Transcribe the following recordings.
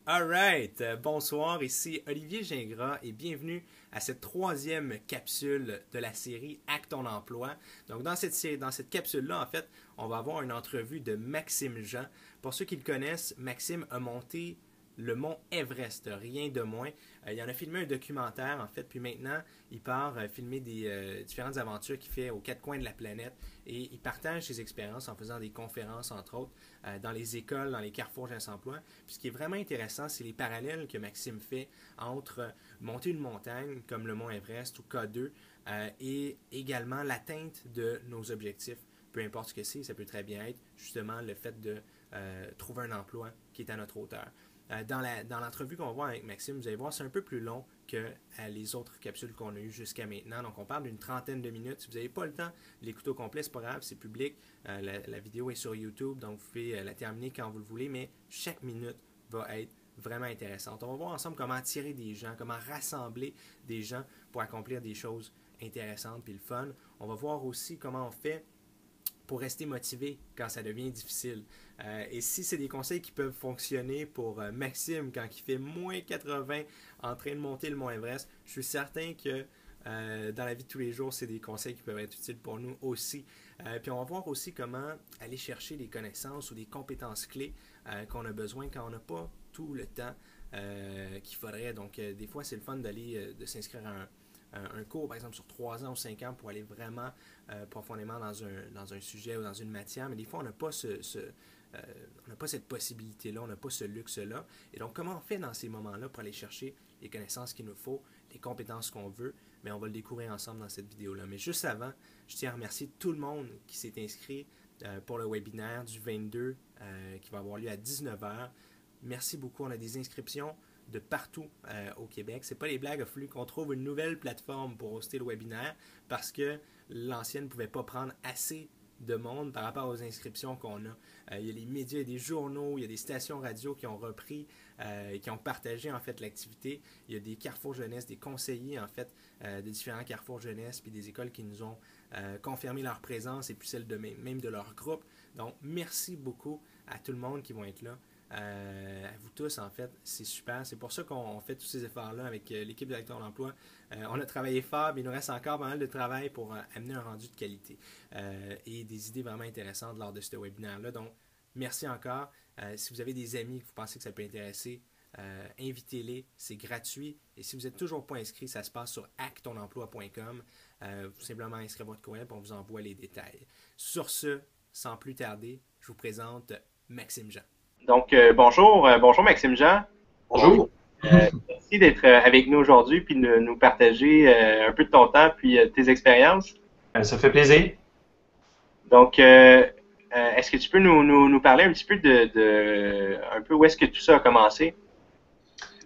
Alright, bonsoir, ici Olivier Gingras et bienvenue à cette troisième capsule de la série Hack ton emploi. Donc dans cette capsule-là, en fait, on va avoir une entrevue de Maxime Jean. Pour ceux qui le connaissent, Maxime a monté le mont Everest, rien de moins. Il en a filmé un documentaire, en fait, puis maintenant, il part filmer des différentes aventures qu'il fait aux quatre coins de la planète et il partage ses expériences en faisant des conférences, entre autres, dans les écoles, dans les carrefours Jeunesse Emploi. Puis ce qui est vraiment intéressant, c'est les parallèles que Maxime fait entre monter une montagne comme le mont Everest ou K2 et également l'atteinte de nos objectifs. Peu importe ce que c'est, ça peut très bien être justement le fait de trouver un emploi qui est à notre hauteur. Dans l'entrevue qu'on va voir avec Maxime, vous allez voir, c'est un peu plus long que les autres capsules qu'on a eues jusqu'à maintenant. Donc, on parle d'une trentaine de minutes. Si vous n'avez pas le temps de l'écouter au complet, c'est pas grave, c'est public. La vidéo est sur YouTube, donc vous pouvez la terminer quand vous le voulez, mais chaque minute va être vraiment intéressante. On va voir ensemble comment attirer des gens, comment rassembler des gens pour accomplir des choses intéressantes puis le fun. On va voir aussi comment on fait pour rester motivé quand ça devient difficile. Et si c'est des conseils qui peuvent fonctionner pour Maxime quand il fait moins 80 en train de monter le mont Everest, je suis certain que dans la vie de tous les jours, c'est des conseils qui peuvent être utiles pour nous aussi. Puis on va voir aussi comment aller chercher des connaissances ou des compétences clés qu'on a besoin quand on n'a pas tout le temps qu'il faudrait. Donc des fois, c'est le fun d'aller de s'inscrire à un cours, par exemple, sur 3 ans ou 5 ans pour aller vraiment profondément dans un sujet ou dans une matière, mais des fois, on n'a pas on n'a pas cette possibilité-là, on n'a pas ce luxe-là. Et donc, comment on fait dans ces moments-là pour aller chercher les connaissances qu'il nous faut, les compétences qu'on veut, mais on va le découvrir ensemble dans cette vidéo-là. Mais juste avant, je tiens à remercier tout le monde qui s'est inscrit pour le webinaire du 22 qui va avoir lieu à 19h. Merci beaucoup, on a des inscriptions de partout au Québec. C'est pas les blagues, il a fallu qu'on trouve une nouvelle plateforme pour hoster le webinaire parce que l'ancienne ne pouvait pas prendre assez de monde par rapport aux inscriptions qu'on a. Il y a les médias, il y a des journaux, il y a des stations radio qui ont repris, qui ont partagé en fait l'activité. Il y a des carrefours jeunesse, des conseillers en fait de différents carrefours jeunesse puis des écoles qui nous ont confirmé leur présence et puis celle de même de leur groupe. Donc merci beaucoup à tout le monde qui vont être là. À vous tous, en fait, c'est super. C'est pour ça qu'on fait tous ces efforts-là avec l'équipe de Hack ton emploi. On a travaillé fort, mais il nous reste encore pas mal de travail pour amener un rendu de qualité et des idées vraiment intéressantes lors de ce webinaire-là. Donc, merci encore. Si vous avez des amis que vous pensez que ça peut intéresser, invitez-les, c'est gratuit. Et si vous n'êtes toujours pas inscrit, ça se passe sur hacktonemploi.com. Vous simplement inscrivez votre courriel et on vous envoie les détails. Sur ce, sans plus tarder, je vous présente Maxime Jean. Donc, bonjour Maxime Jean. Bonjour. Merci d'être avec nous aujourd'hui puis de nous partager un peu de ton temps puis tes expériences. Ça fait plaisir. Donc, est-ce que tu peux nous parler un petit peu un peu où est-ce que tout ça a commencé?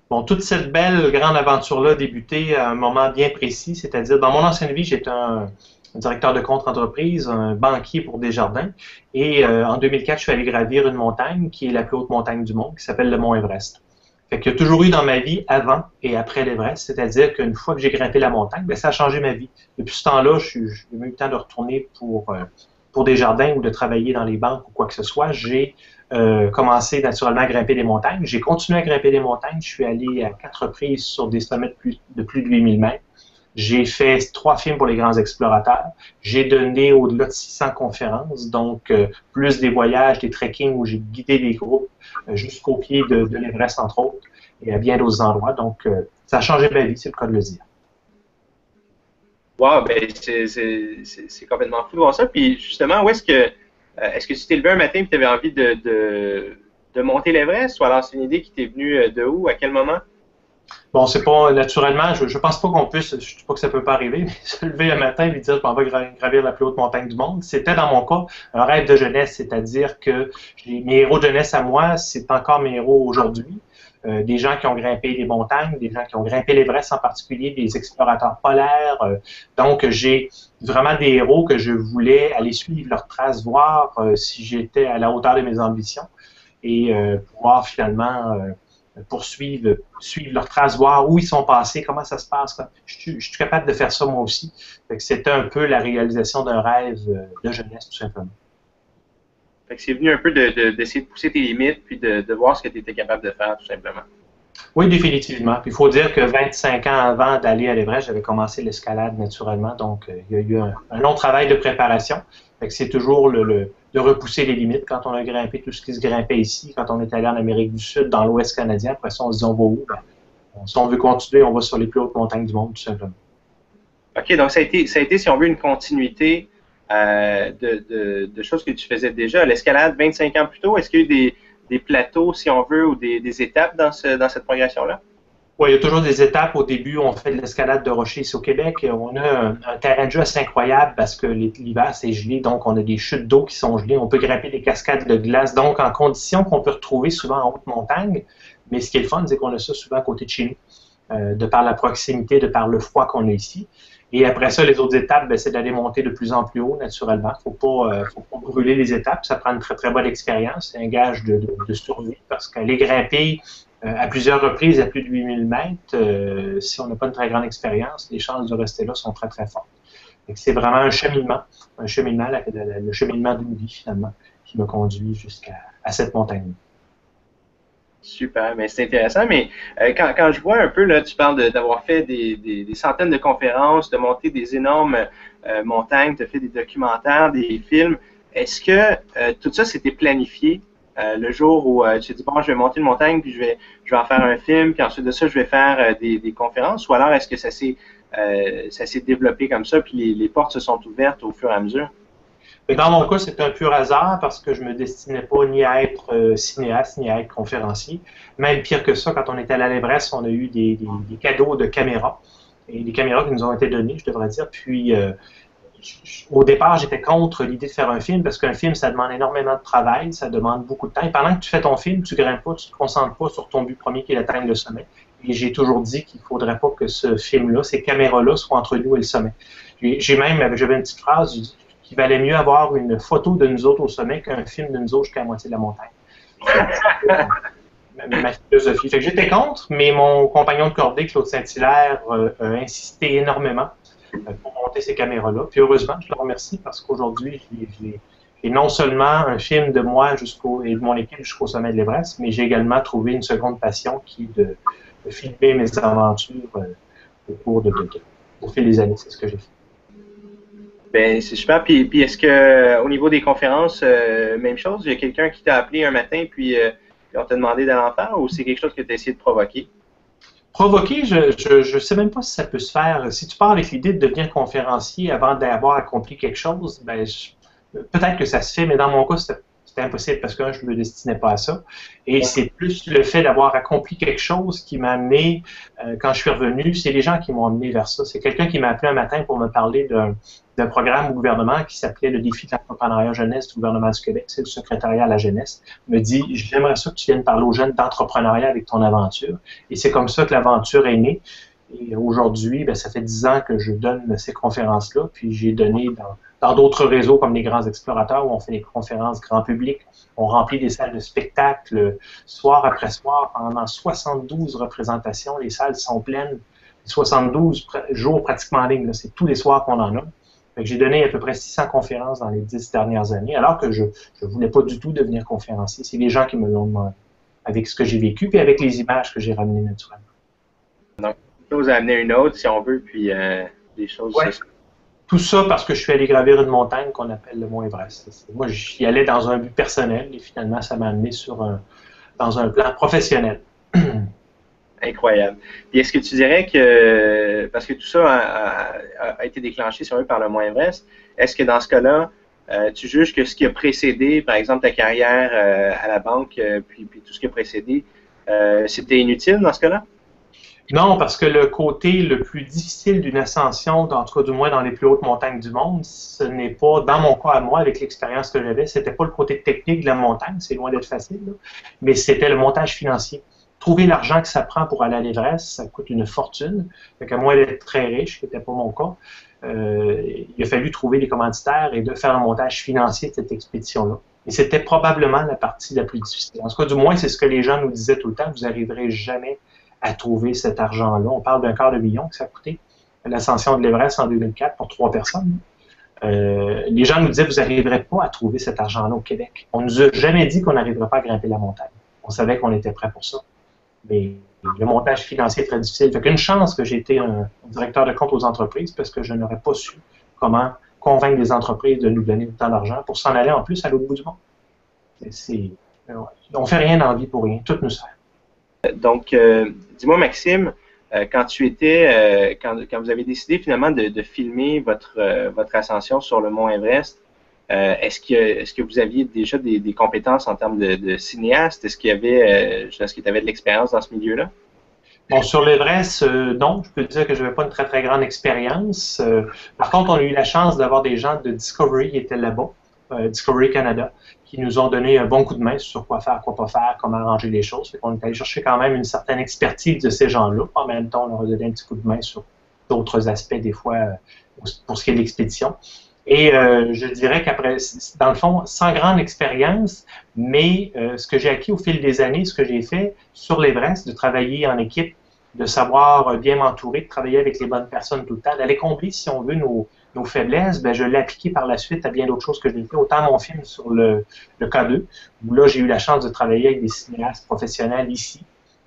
Bon, toute cette belle grande aventure-là a débuté à un moment bien précis, c'est-à-dire dans mon ancienne vie, j'étais un directeur de compte entreprise, un banquier pour Desjardins. Et en 2004, je suis allé gravir une montagne qui est la plus haute montagne du monde, qui s'appelle le mont Everest. Fait qu'il y a toujours eu dans ma vie avant et après l'Everest, c'est-à-dire qu'une fois que j'ai grimpé la montagne, bien, ça a changé ma vie. Depuis ce temps-là, je n'ai pas eu le temps de retourner pour Desjardins ou de travailler dans les banques ou quoi que ce soit. J'ai commencé naturellement à grimper des montagnes. J'ai continué à grimper des montagnes. Je suis allé à 4 reprises sur des sommets de plus de 8000 mètres. J'ai fait 3 films pour les grands explorateurs. J'ai donné au-delà de 600 conférences, donc plus des voyages, des trekkings où j'ai guidé des groupes jusqu'au pied de l'Everest, entre autres, et à bien d'autres endroits. Donc, ça a changé ma vie, c'est le cas de le dire. Wow, ben c'est complètement fou de voir ça. Puis justement, est-ce que tu t'es levé un matin et tu avais envie de monter l'Everest, ou alors c'est une idée qui t'est venue de où, à quel moment? Bon, c'est pas naturellement, je pense pas qu'on puisse, je dis pas que ça peut pas arriver, mais se lever un matin et dire je m'en vais gravir la plus haute montagne du monde, c'était dans mon cas un rêve de jeunesse, c'est-à-dire que mes héros de jeunesse à moi, c'est encore mes héros aujourd'hui. Des gens qui ont grimpé les montagnes, des gens qui ont grimpé l'Everest en particulier, des explorateurs polaires. Donc, j'ai vraiment des héros que je voulais aller suivre leurs traces, voir si j'étais à la hauteur de mes ambitions et pouvoir finalement suivre leurs traces, voir où ils sont passés, comment ça se passe. Je suis capable de faire ça moi aussi. C'était un peu la réalisation d'un rêve de jeunesse, tout simplement. Fait que c'est venu un peu d'essayer de pousser tes limites, puis de voir ce que tu étais capable de faire, tout simplement. Oui, définitivement. Puis il faut dire que 25 ans avant d'aller à l'Everest, j'avais commencé l'escalade naturellement. Donc, il y a eu un long travail de préparation. Fait que c'est toujours de repousser les limites. Quand on a grimpé tout ce qui se grimpait ici, quand on est allé en Amérique du Sud, dans l'Ouest canadien, après ça, on se dit on va où? Ben, si on veut continuer, on va sur les plus hautes montagnes du monde, tout simplement. OK, donc ça a été, si on veut, une continuité de choses que tu faisais déjà. L'escalade, 25 ans plus tôt, est-ce qu'il y a eu des plateaux, si on veut, ou des étapes dans cette progression-là? Oui, il y a toujours des étapes. Au début, on fait de l'escalade de rochers ici au Québec. On a un terrain de jeu assez incroyable parce que l'hiver, c'est gelé, donc on a des chutes d'eau qui sont gelées. On peut grimper des cascades de glace, donc en conditions qu'on peut retrouver souvent en haute montagne. Mais ce qui est le fun, c'est qu'on a ça souvent à côté de chez nous, de par la proximité, de par le froid qu'on a ici. Et après ça, les autres étapes, c'est d'aller monter de plus en plus haut, naturellement. Faut pas brûler les étapes. Ça prend une très, très bonne expérience. C'est un gage de survie parce qu'aller grimper à plusieurs reprises à plus de 8000 mètres, si on n'a pas une très grande expérience, les chances de rester là sont très, très fortes. C'est vraiment un cheminement, le cheminement d'une vie, finalement, qui m'a conduit jusqu'à cette montagne. Super, mais c'est intéressant. Mais quand je vois un peu, là, tu parles d'avoir fait des centaines de conférences, de monter des énormes montagnes, tu as fait des documentaires, des films. Est-ce que tout ça, c'était planifié le jour où tu t'es dit, bon, je vais monter une montagne, puis je vais en faire un film, puis ensuite de ça, je vais faire des conférences, ou alors est-ce que ça s'est développé comme ça, puis les portes se sont ouvertes au fur et à mesure? Dans mon cas, c'est un pur hasard parce que je ne me destinais pas ni à être cinéaste, ni à être conférencier. Même pire que ça, quand on était à l'Everest, on a eu des cadeaux de caméras, et des caméras qui nous ont été données, je devrais dire. Puis, au départ, j'étais contre l'idée de faire un film parce qu'un film, ça demande énormément de travail, ça demande beaucoup de temps. Et pendant que tu fais ton film, tu ne grimpes pas, tu ne te concentres pas sur ton but premier qui est d'atteindre le sommet. Et j'ai toujours dit qu'il ne faudrait pas que ce film-là, ces caméras-là, soient entre nous et le sommet. J'avais une petite phrase, qu'il valait mieux avoir une photo de nous autres au sommet qu'un film de nous autres jusqu'à la moitié de la montagne. Ma philosophie. Fait que j'étais contre, mais mon compagnon de cordée, Claude Saint-Hilaire, a insisté énormément pour monter ces caméras-là. Puis heureusement, je le remercie parce qu'aujourd'hui, j'ai non seulement un film de moi et de mon équipe jusqu'au sommet de l'Everest, mais j'ai également trouvé une seconde passion qui est de filmer mes aventures au fil des années. C'est ce que j'ai fait. Ben, c'est super. Puis est-ce que au niveau des conférences, même chose, il y a quelqu'un qui t'a appelé un matin puis on t'a demandé d'aller en faire ou c'est quelque chose que tu as essayé de provoquer? Provoquer, je sais même pas si ça peut se faire. Si tu pars avec l'idée de devenir conférencier avant d'avoir accompli quelque chose, ben peut-être que ça se fait, mais dans mon cas, c'était impossible parce que je ne me destinais pas à ça. Et c'est plus le fait d'avoir accompli quelque chose qui m'a amené, quand je suis revenu, c'est les gens qui m'ont amené vers ça. C'est quelqu'un qui m'a appelé un matin pour me parler d'un programme au gouvernement qui s'appelait le défi de l'entrepreneuriat jeunesse du gouvernement du Québec. C'est le secrétariat à la jeunesse. Il me dit, j'aimerais ça que tu viennes parler aux jeunes d'entrepreneuriat avec ton aventure. Et c'est comme ça que l'aventure est née. Et aujourd'hui, ça fait 10 ans que je donne ces conférences-là. Puis j'ai donné dans d'autres réseaux comme les Grands Explorateurs où on fait des conférences grand public. On remplit des salles de spectacle soir après soir pendant 72 représentations. Les salles sont pleines. 72 jours pratiquement en ligne. C'est tous les soirs qu'on en a. J'ai donné à peu près 600 conférences dans les 10 dernières années, alors que je ne voulais pas du tout devenir conférencier. C'est les gens qui me l'ont demandé, avec ce que j'ai vécu, puis avec les images que j'ai ramenées naturellement. Donc, une chose a amené une autre, si on veut, puis des choses... Ouais. Tout ça parce que je suis allé gravir une montagne qu'on appelle le Mont Everest. Moi, j'y allais dans un but personnel, et finalement, ça m'a amené dans un plan professionnel. Incroyable. Puis est-ce que tu dirais que, parce que tout ça a été déclenché, si on veut, par le Mont Everest, est-ce que dans ce cas-là, tu juges que ce qui a précédé, par exemple, ta carrière à la banque, puis tout ce qui a précédé, c'était inutile dans ce cas-là? Non, parce que le côté le plus difficile d'une ascension, en tout cas du moins dans les plus hautes montagnes du monde, ce n'est pas, dans mon cas à moi, avec l'expérience que j'avais, c'était pas le côté technique de la montagne, c'est loin d'être facile, là, mais c'était le montage financier. Trouver l'argent que ça prend pour aller à l'Everest, ça coûte une fortune. Fait qu'à moins d'être très riche, ce qui n'était pas mon cas, il a fallu trouver des commanditaires et de faire un montage financier de cette expédition-là. Et c'était probablement la partie la plus difficile. En tout cas, du moins, c'est ce que les gens nous disaient tout le temps. Vous n'arriverez jamais à trouver cet argent-là. On parle d'250 000 $ que ça a coûté l'ascension de l'Everest en 2004 pour 3 personnes. les gens nous disaient, vous n'arriverez pas à trouver cet argent-là au Québec. On nous a jamais dit qu'on n'arriverait pas à grimper la montagne. On savait qu'on était prêt pour ça. Mais le montage financier est très difficile. Fait qu'une chance que j'ai été un directeur de compte aux entreprises parce que je n'aurais pas su comment convaincre des entreprises de nous donner autant d'argent pour s'en aller en plus à l'autre bout du monde. On ne fait rien dans la vie pour rien. Tout nous sert. Donc, dis-moi, Maxime, quand vous avez décidé finalement de filmer votre ascension sur le mont Everest, est-ce que vous aviez déjà des compétences en termes de cinéaste? Est-ce que tu avais de l'expérience dans ce milieu-là? Bon, sur l'Everest, non, je peux dire que je n'avais pas une très, très grande expérience. Par contre, on a eu la chance d'avoir des gens de Discovery qui étaient là-bas, Discovery Canada, qui nous ont donné un bon coup de main sur quoi faire, quoi pas faire, comment arranger les choses. On est allé chercher quand même une certaine expertise de ces gens-là. En même temps, on leur a donné un petit coup de main sur d'autres aspects, des fois, pour ce qui est de l'expédition. Et je dirais qu'après, dans le fond, sans grande expérience, mais ce que j'ai acquis au fil des années, ce que j'ai fait sur l'Everest, de travailler en équipe, de savoir bien m'entourer, de travailler avec les bonnes personnes tout le temps, d'aller combler, si on veut, nos faiblesses, ben, je l'ai appliqué par la suite à bien d'autres choses que j'ai fait. Autant mon film sur le K2, où là, j'ai eu la chance de travailler avec des cinéastes professionnels ici,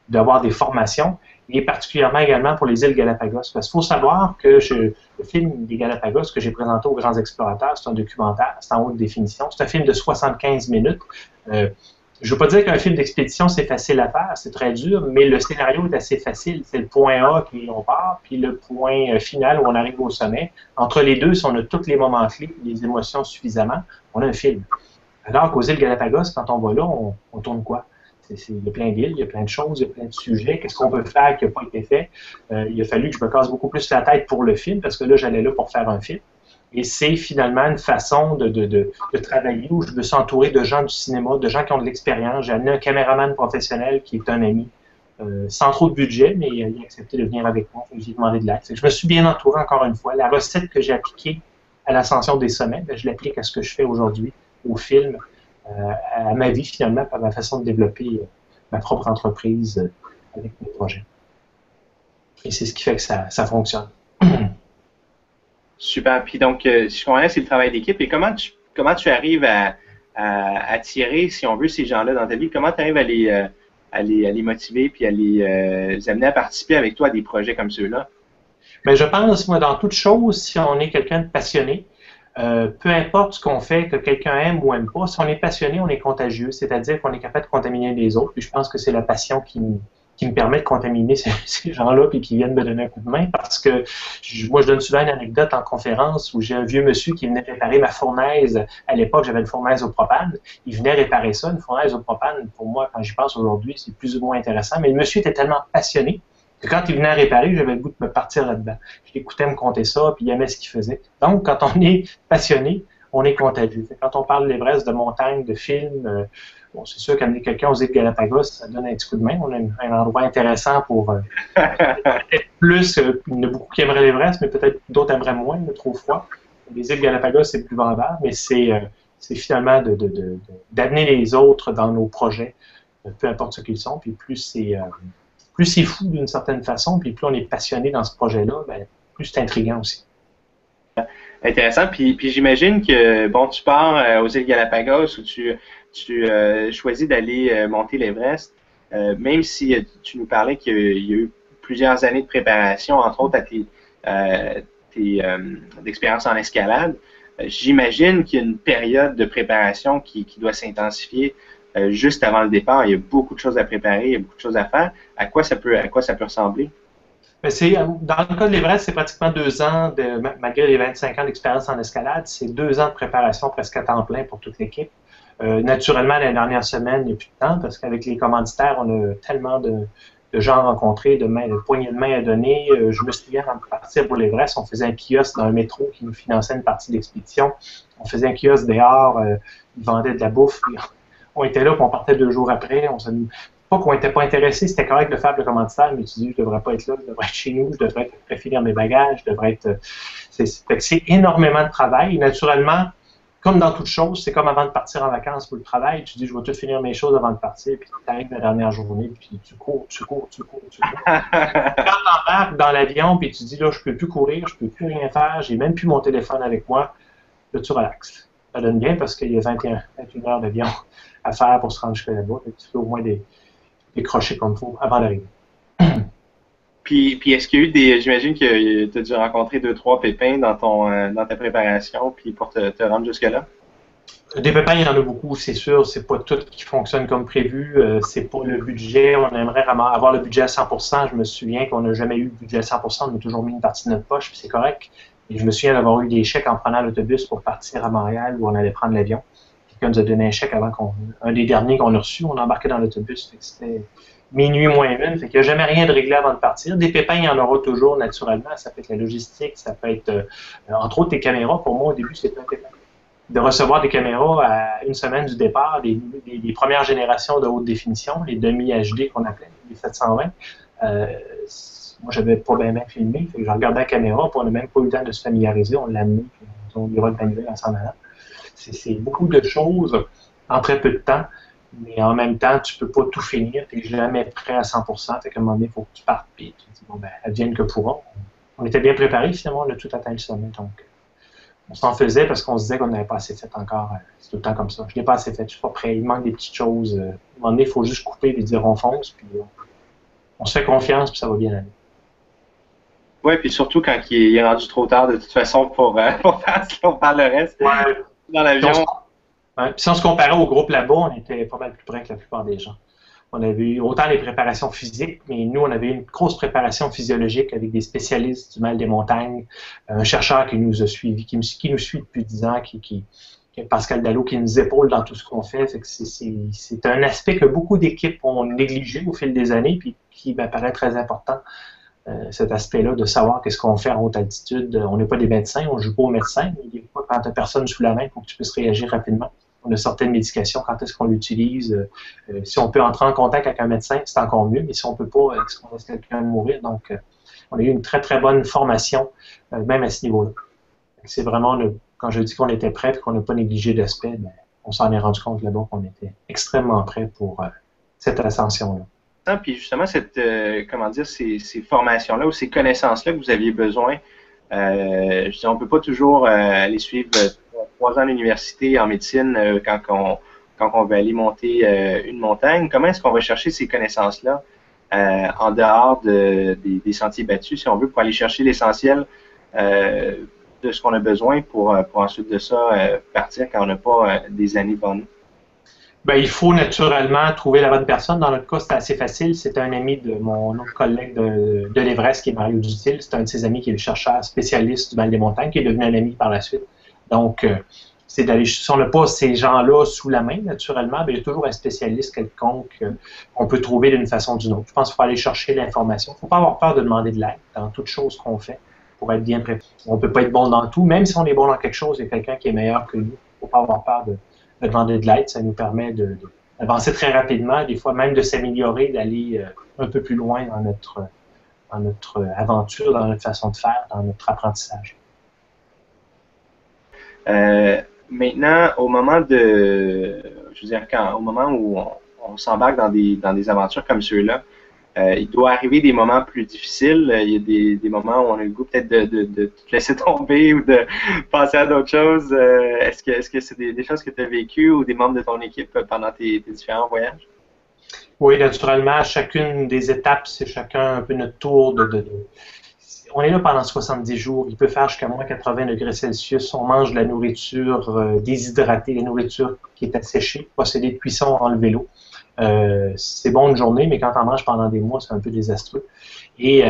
d'avoir des formations, et particulièrement également pour les îles Galapagos. Parce qu'il faut savoir que le film des Galapagos que j'ai présenté aux Grands Explorateurs, c'est un documentaire, c'est en haute définition, c'est un film de 75 minutes. Je ne veux pas dire qu'un film d'expédition, c'est facile à faire, c'est très dur, mais le scénario est assez facile. C'est le point A qui on part, puis le point final où on arrive au sommet. Entre les deux, si on a tous les moments clés, les émotions suffisamment, on a un film. Alors qu'aux îles Galapagos, quand on va là, on tourne quoi? Il y a plein d'îles, il y a plein de choses, il y a plein de sujets. Qu'est-ce qu'on peut faire qui n'a pas été fait? Il a fallu que je me casse beaucoup plus la tête pour le film, parce que là, j'allais là pour faire un film. Et c'est finalement une façon de travailler où je me suis entouré de gens du cinéma, de gens qui ont de l'expérience. J'ai amené un caméraman professionnel qui est un ami, sans trop de budget, mais il a accepté de venir avec moi. J'ai demandé de l'aide. Je me suis bien entouré encore une fois. La recette que j'ai appliquée à l'ascension des sommets, je l'applique à ce que je fais aujourd'hui, au film, à ma vie finalement, par ma façon de développer ma propre entreprise avec mes projets. Et c'est ce qui fait que ça fonctionne. Super. Puis donc, si je comprends, c'est le travail d'équipe. Et comment tu arrives à attirer, si on veut, ces gens-là dans ta vie? Comment tu arrives à les motiver puis à les amener à participer avec toi à des projets comme ceux-là? Bien, je pense, moi, dans toute chose, si on est quelqu'un de passionné, peu importe ce qu'on fait, que quelqu'un aime ou aime pas, si on est passionné, on est contagieux, c'est-à-dire qu'on est capable de contaminer les autres. Puis je pense que c'est la passion qui me permet de contaminer ces gens-là puis qui viennent me donner un coup de main parce que moi, je donne souvent une anecdote en conférence où j'ai un vieux monsieur qui venait réparer ma fournaise. À l'époque, j'avais une fournaise au propane. Il venait réparer ça. Une fournaise au propane, pour moi, quand j'y pense aujourd'hui, c'est plus ou moins intéressant. Mais le monsieur était tellement passionné que quand il venait à réparer, j'avais le goût de me partir là-dedans. Je l'écoutais me conter ça, puis il aimait ce qu'il faisait. Donc, quand on est passionné, on est contagieux. Quand on parle de l'Everest, de montagne, de film, bon, c'est sûr qu'amener quelqu'un aux îles Galapagos, ça donne un petit coup de main. On a un endroit intéressant pour peut-être plus. Il y en a beaucoup qui aimeraient l'Everest, mais peut-être d'autres aimeraient moins, le trop froid. Les îles Galapagos, c'est plus vendeur, mais c'est finalement d'amener les autres dans nos projets, peu importe ce qu'ils sont, puis plus c'est fou d'une certaine façon, puis plus on est passionné dans ce projet-là, ben, plus c'est intriguant aussi. Intéressant. Puis j'imagine que, bon, tu pars aux îles Galapagos où tu choisis d'aller monter l'Everest, même si tu nous parlais qu'il y a eu plusieurs années de préparation, entre autres à tes expériences en escalade, j'imagine qu'il y a une période de préparation qui doit s'intensifier juste avant le départ. Il y a beaucoup de choses à préparer, il y a beaucoup de choses à faire. À quoi ça peut ressembler? Dans le cas de l'Everest, c'est pratiquement 2 ans, malgré les 25 ans d'expérience en escalade, c'est 2 ans de préparation presque à temps plein pour toute l'équipe. Naturellement, la dernière semaine, il n'y a plus de temps parce qu'avec les commanditaires, on a tellement de gens rencontrés, de poignées de main à donner. Je me souviens, avant de partir pour l'Everest, on faisait un kiosque dans le métro qui nous finançait une partie d'expédition. On faisait un kiosque dehors, ils vendaient de la bouffe. On était là, puis on partait 2 jours après. Pas qu'on n'était pas intéressé, c'était correct de faire le commanditaire, mais tu dis, je ne devrais pas être là, je devrais être chez nous, je devrais finir mes bagages, je devrais être... C'est énormément de travail. Et naturellement, comme dans toute chose, c'est comme avant de partir en vacances pour le travail, tu dis, je vais tout finir mes choses avant de partir, puis tu arrives la dernière journée, puis tu cours. Quand tu embarques dans l'avion, puis tu dis, là, je ne peux plus courir, je ne peux plus rien faire, j'ai même plus mon téléphone avec moi, là, tu relaxes. Ça donne bien parce qu'il y a 21 heures d'avion à faire pour se rendre jusqu'à là-bas. Tu fais au moins décrocher comme il faut avant d'arriver. Puis est-ce qu'il y a eu j'imagine que tu as dû rencontrer 2-3 pépins dans ta préparation, puis pour te rendre jusque-là? Des pépins, il y en a beaucoup, c'est sûr. C'est pas tout qui fonctionne comme prévu. C'est pas le budget. On aimerait avoir le budget à 100%. Je me souviens qu'on n'a jamais eu le budget à 100%. On a toujours mis une partie de notre poche, puis c'est correct. Et je me souviens d'avoir eu des chèques en prenant l'autobus pour partir à Montréal où on allait prendre l'avion. Quelqu'un nous a donné un chèque avant un des derniers qu'on a reçu. On embarquait dans l'autobus. C'était minuit moins une. Fait qu'il n'y a jamais rien de réglé avant de partir. Des pépins, il y en aura toujours naturellement. Ça peut être la logistique, ça peut être, entre autres, tes caméras. Pour moi, au début, c'était un pépin. De recevoir des caméras à une semaine du départ, les premières générations de haute définition, les demi-HD qu'on appelait, les 720. Moi, j'avais pas bien filmé, fait que je regardais la caméra, puis on n'a même pas eu le temps de se familiariser, on l'a amené, puis on lui le manuel en s'en allant. C'est beaucoup de choses en très peu de temps, mais en même temps, tu peux pas tout finir, tu n'es jamais prêt à 100%, fait qu'à un moment donné, il faut que tu partes, puis tu dis, bon, ben, advienne que pourra. On était bien préparés, finalement, on a tout atteint le sommet, donc on s'en faisait parce qu'on se disait qu'on n'avait pas assez fait encore. C'est tout le temps comme ça. Je n'ai pas assez fait, je suis pas prêt. Il manque des petites choses. À un moment donné, il faut juste couper et dire on fonce, puis on se fait confiance, puis ça va bien aller. Oui, puis surtout quand il est rendu trop tard de toute façon pour faire le reste dans l'avion. Si on se comparait au groupe là-bas, on était pas mal plus près que la plupart des gens. On avait eu autant les préparations physiques, mais nous, on avait une grosse préparation physiologique avec des spécialistes du mal des montagnes, un chercheur qui nous a suivis, qui nous suit depuis 10 ans, Pascal Dallot, qui nous épaule dans tout ce qu'on fait. C'est un aspect que beaucoup d'équipes ont négligé au fil des années, puis qui m'apparaît très important, cet aspect-là de savoir qu'est-ce qu'on fait en haute altitude. On n'est pas des médecins, on ne joue pas aux médecins, mais des fois, quand tu n'as personne sous la main, il faut que tu puisses réagir rapidement. On a certaines médications, quand est-ce qu'on l'utilise. Si on peut entrer en contact avec un médecin, c'est encore mieux, mais si on ne peut pas, est-ce qu'on laisse quelqu'un mourir? Donc, on a eu une très, très bonne formation, même à ce niveau-là. C'est vraiment, quand je dis qu'on était prêt et qu'on n'a pas négligé d'aspect, on s'en est rendu compte là-bas qu'on était extrêmement prêt pour cette ascension-là. Puis justement, ces formations-là ou ces connaissances-là que vous aviez besoin, on ne peut pas toujours aller suivre 3 ans à l'université en médecine quand on veut aller monter une montagne. Comment est-ce qu'on va chercher ces connaissances-là en dehors des sentiers battus, si on veut, pour aller chercher l'essentiel de ce qu'on a besoin pour ensuite de ça partir quand on n'a pas des années devant nous? Ben, il faut naturellement trouver la bonne personne. Dans notre cas, c'était assez facile. C'est un ami de mon autre collègue de l'Everest, qui est Mario Dutil. C'est un de ses amis qui est le chercheur spécialiste du mal des montagnes, qui est devenu un ami par la suite. Donc, c'est d'aller, si on n'a pas ces gens-là sous la main, naturellement, bien, il y a toujours un spécialiste quelconque qu'on peut trouver d'une façon ou d'une autre. Je pense qu'il faut aller chercher l'information. Il ne faut pas avoir peur de demander de l'aide dans toute chose qu'on fait pour être bien préparé. On ne peut pas être bon dans tout. Même si on est bon dans quelque chose, il y a quelqu'un qui est meilleur que nous. Il ne faut pas avoir peur de demander de l'aide. Ça nous permet d'avancer très rapidement, des fois même de s'améliorer, d'aller un peu plus loin dans notre aventure, dans notre façon de faire, dans notre apprentissage. Maintenant, au moment où on s'embarque dans des aventures comme ceux-là, il doit arriver des moments plus difficiles. Il y a des moments où on a le goût peut-être de tout laisser tomber ou de passer à d'autres choses. Est-ce que c'est des choses que tu as vécues ou des membres de ton équipe pendant tes différents voyages? Oui, naturellement, à chacune des étapes, c'est chacun un peu notre tour On est là pendant 70 jours. Il peut faire jusqu'à moins 80 degrés Celsius. On mange de la nourriture déshydratée, la nourriture qui est asséchée, procédé de cuisson, enlever l'eau. C'est bon une journée, mais quand on mange pendant des mois, c'est un peu désastreux. Et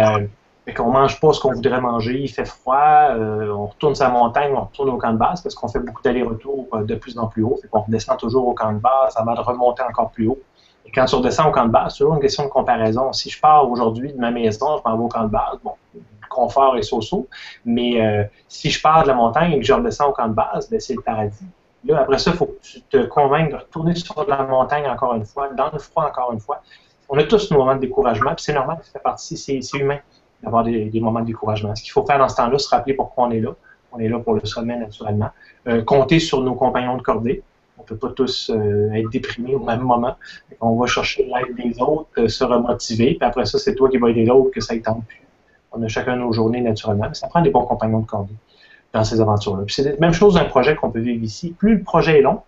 qu'on ne mange pas ce qu'on voudrait manger, il fait froid, on retourne sur la montagne, on retourne au camp de base parce qu'on fait beaucoup d'allers-retours de plus en plus haut. On redescend toujours au camp de base avant de remonter encore plus haut. Et quand tu redescends au camp de base, c'est toujours une question de comparaison. Si je pars aujourd'hui de ma maison, je m'en vais au camp de base, bon, le confort est so-so, mais si je pars de la montagne et que je redescends au camp de base, ben, c'est le paradis. Là, après ça, il faut que tu te convainques de retourner sur la montagne encore une fois, dans le froid encore une fois. On a tous nos moments de découragement, puis c'est normal, ça fait partie, c'est humain d'avoir des moments de découragement. Ce qu'il faut faire dans ce temps-là, c'est se rappeler pourquoi on est là. On est là pour le sommet, naturellement. Compter sur nos compagnons de cordée. On ne peut pas tous être déprimés au même moment. On va chercher l'aide des autres, se remotiver, puis après ça, c'est toi qui vas aider l'autre que ça ne tente plus. On a chacun nos journées, naturellement, mais ça prend des bons compagnons de cordée. dans ces aventures-là. Puis c'est la même chose d'un projet qu'on peut vivre ici. Plus le projet est long,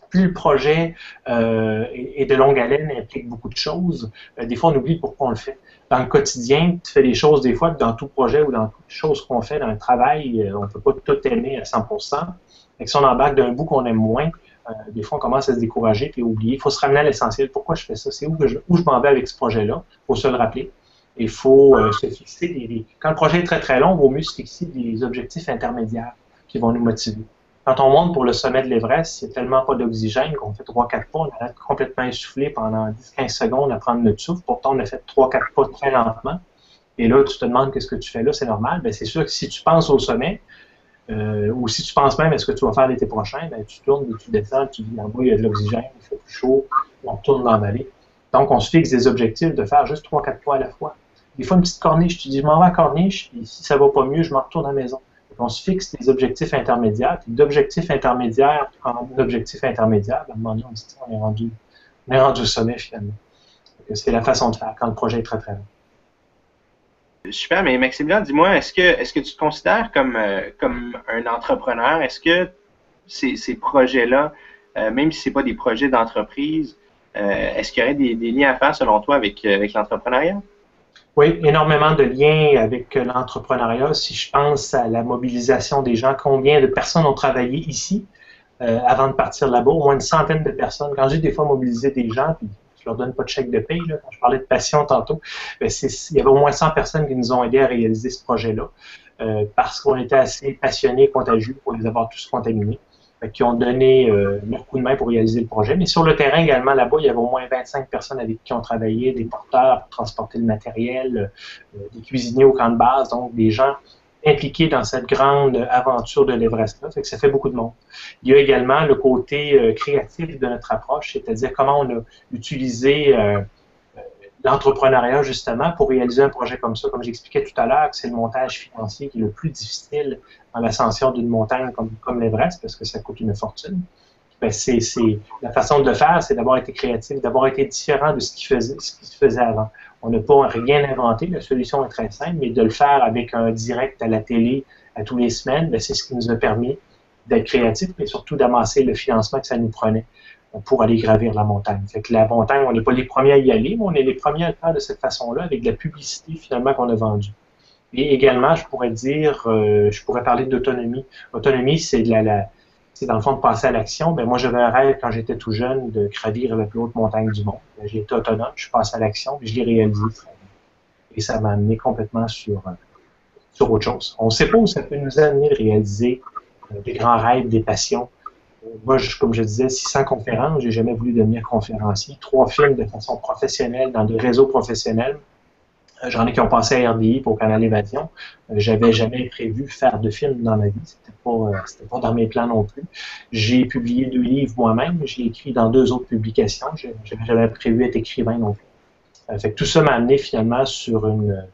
plus le projet est de longue haleine et implique beaucoup de choses, des fois on oublie pourquoi on le fait. Dans le quotidien, tu fais des choses des fois que dans tout projet ou dans toutes les choses qu'on fait dans le travail, on ne peut pas tout aimer à 100%. Et si on embarque d'un bout qu'on aime moins, des fois on commence à se décourager et oublier. Il faut se ramener à l'essentiel. Pourquoi je fais ça? C'est où je m'en vais avec ce projet-là? Il faut se le rappeler. Il faut se fixer Quand le projet est très très long, il vaut mieux se fixer des objectifs intermédiaires qui vont nous motiver. Quand on monte pour le sommet de l'Everest, il n'y a tellement pas d'oxygène qu'on fait 3-4 pas, on arrête complètement essoufflé pendant 10-15 secondes à prendre notre souffle. Pourtant, on a fait 3-4 pas très lentement. Et là, tu te demandes qu'est-ce que tu fais là, c'est normal. Bien, c'est sûr que si tu penses au sommet, ou si tu penses même à ce que tu vas faire l'été prochain, bien, tu tournes et tu descends, tu dis en bas, il y a de l'oxygène, il fait plus chaud, on tourne dans la vallée. Donc, on se fixe des objectifs de faire juste 3-4 pas à la fois. Des fois, une petite corniche, tu dis, je m'en vais à corniche, et si ça ne va pas mieux, je m'en retourne à la maison. On se fixe des objectifs intermédiaires, puis d'objectif intermédiaire en objectif intermédiaire, à un moment donné, on se dit, on est rendu au sommet finalement. C'est la façon de faire quand le projet est très très long. Super, mais Maximilien, dis-moi, est-ce que tu te considères comme un entrepreneur? Est-ce que ces projets-là, même si ce n'est pas des projets d'entreprise, est-ce qu'il y aurait des liens à faire selon toi avec l'entrepreneuriat? Oui, énormément de liens avec l'entrepreneuriat. Si je pense à la mobilisation des gens, combien de personnes ont travaillé ici avant de partir là-bas? Au moins une centaine de personnes. Quand j'ai des fois mobilisé des gens, puis je leur donne pas de chèque de paye, là, quand je parlais de passion tantôt, il y avait au moins 100 personnes qui nous ont aidés à réaliser ce projet-là parce qu'on était assez passionnés, contagieux pour les avoir tous contaminés. Qui ont donné leur coup de main pour réaliser le projet. Mais sur le terrain également, là-bas, il y avait au moins 25 personnes avec qui on travaillait, des porteurs pour transporter le matériel, des cuisiniers au camp de base, donc des gens impliqués dans cette grande aventure de l'Everest-là. Ça fait beaucoup de monde. Il y a également le côté créatif de notre approche, c'est-à-dire comment on a utilisé l'entrepreneuriat, justement, pour réaliser un projet comme ça. Comme j'expliquais tout à l'heure, c'est le montage financier qui est le plus difficile dans l'ascension d'une montagne comme l'Everest, parce que ça coûte une fortune. Ben, la façon de le faire, c'est d'avoir été créatif, d'avoir été différent de ce qui se faisait avant. On n'a pas rien inventé, la solution est très simple, mais de le faire avec un direct à la télé à tous les semaines, ben, c'est ce qui nous a permis d'être créatifs, mais surtout d'amasser le financement que ça nous prenait pour aller gravir la montagne. Fait que la montagne, on n'est pas les premiers à y aller, mais on est les premiers à le faire de cette façon-là, avec de la publicité finalement qu'on a vendue. Et également, je pourrais parler d'autonomie. Autonomie, c'est c'est dans le fond de passer à l'action. Ben, moi, j'avais un rêve quand j'étais tout jeune de gravir la plus haute montagne du monde. J'ai été autonome, je suis passé à l'action, puis je l'ai réalisé. Et ça m'a amené complètement sur autre chose. On ne sait pas où ça peut nous amener de réaliser des grands rêves, des passions. Moi, comme je disais, 600 conférences, j'ai jamais voulu devenir conférencier. 3 films de façon professionnelle, dans des réseaux professionnels. J'en ai qui ont passé à RDI pour Canal Évasion. J'avais jamais prévu faire de films dans ma vie. C'était pas dans mes plans non plus. J'ai publié 2 livres moi-même. J'ai écrit dans 2 autres publications. J'avais jamais prévu être écrivain non plus. Fait que tout ça m'a amené finalement sur une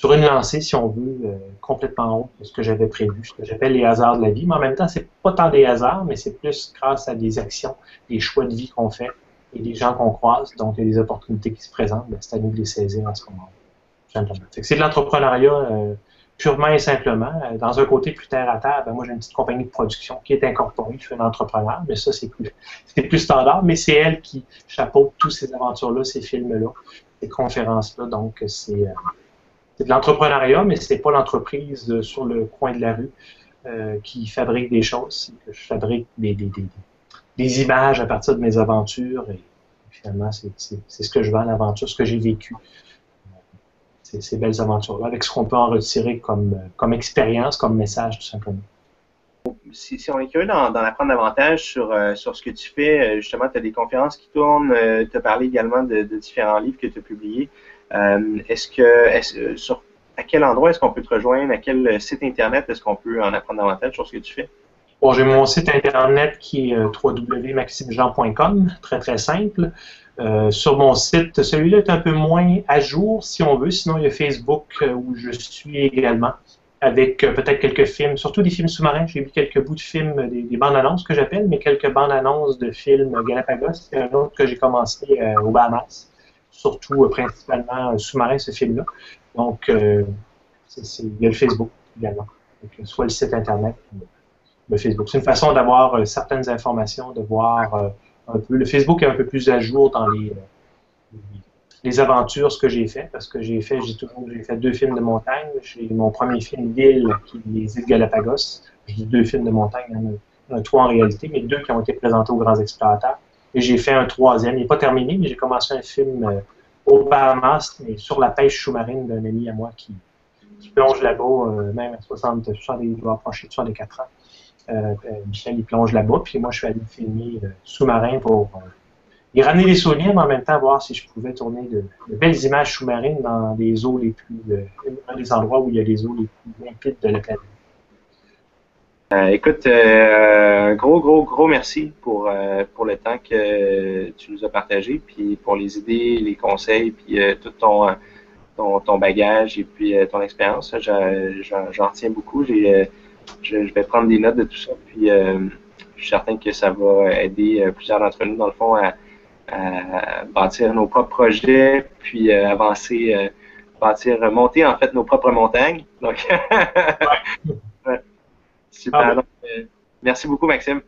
lancée, si on veut, complètement haute de ce que j'avais prévu, ce que j'appelle les hasards de la vie. Mais en même temps, c'est pas tant des hasards, mais c'est plus grâce à des actions, des choix de vie qu'on fait et des gens qu'on croise. Donc, il y a des opportunités qui se présentent. Ben, c'est à nous de les saisir en ce moment. C'est de l'entrepreneuriat purement et simplement. Dans un côté plus terre à terre, ben, moi, j'ai une petite compagnie de production qui est incorporée. Je suis un entrepreneur, mais ça, c'est plus standard. Mais c'est elle qui chapeaute toutes ces aventures-là, ces films-là, ces conférences-là. Donc, c'est de l'entrepreneuriat, mais c'est pas l'entreprise sur le coin de la rue qui fabrique des choses. C'est que je fabrique des images à partir de mes aventures. Et finalement, c'est ce que je vends, l'aventure, ce que j'ai vécu. Ces belles aventures-là, avec ce qu'on peut en retirer comme expérience, comme message, tout simplement. Si on est curieux d'en apprendre davantage sur ce que tu fais, justement, tu as des conférences qui tournent, tu as parlé également de différents livres que tu as publiés. À quel endroit est-ce qu'on peut te rejoindre? À quel site Internet est-ce qu'on peut en apprendre davantage sur ce que tu fais? Bon, j'ai mon site Internet qui est www.maximejean.com, très très simple. Sur mon site, celui-là est un peu moins à jour, si on veut. Sinon, il y a Facebook où je suis également, avec peut-être quelques films, surtout des films sous-marins. J'ai vu quelques bouts de films, des bandes-annonces que j'appelle, mais quelques bandes-annonnes de films Galapagos. Il y a un autre que j'ai commencé aux Bahamas, surtout principalement sous-marin, ce film-là. Donc, il y a le Facebook également. Donc, soit le site Internet ou le Facebook. C'est une façon d'avoir certaines informations, de voir un peu. Le Facebook est un peu plus à jour dans les aventures, ce que j'ai fait, parce que j'ai fait 2 films de montagne. J'ai mon premier film d'île, qui est les îles Galapagos. Je dis 2 films de montagne, il y en a 3 en réalité, mais 2 qui ont été présentés aux grands explorateurs. Et j'ai fait un 3e, il n'est pas terminé, mais j'ai commencé un film aux Bahamas, mais sur la pêche sous-marine d'un ami à moi qui plonge là-bas, même à 60, il doit approcher de 64 ans. Michel, il plonge là-bas, puis moi, je suis allé filmer sous-marin pour y ramener des souvenirs, mais en même temps, voir si je pouvais tourner de belles images sous-marines dans des eaux les plus... un des endroits où il y a les eaux les plus limpides de la planète. Écoute, un gros merci pour le temps que tu nous as partagé, puis pour les idées, les conseils, puis tout ton bagage et puis ton expérience. J'en retiens beaucoup. Je vais prendre des notes de tout ça, puis je suis certain que ça va aider plusieurs d'entre nous, dans le fond, à bâtir nos propres projets, puis avancer, monter en fait nos propres montagnes. Donc, ouais. Super. Donc, merci beaucoup, Maxime.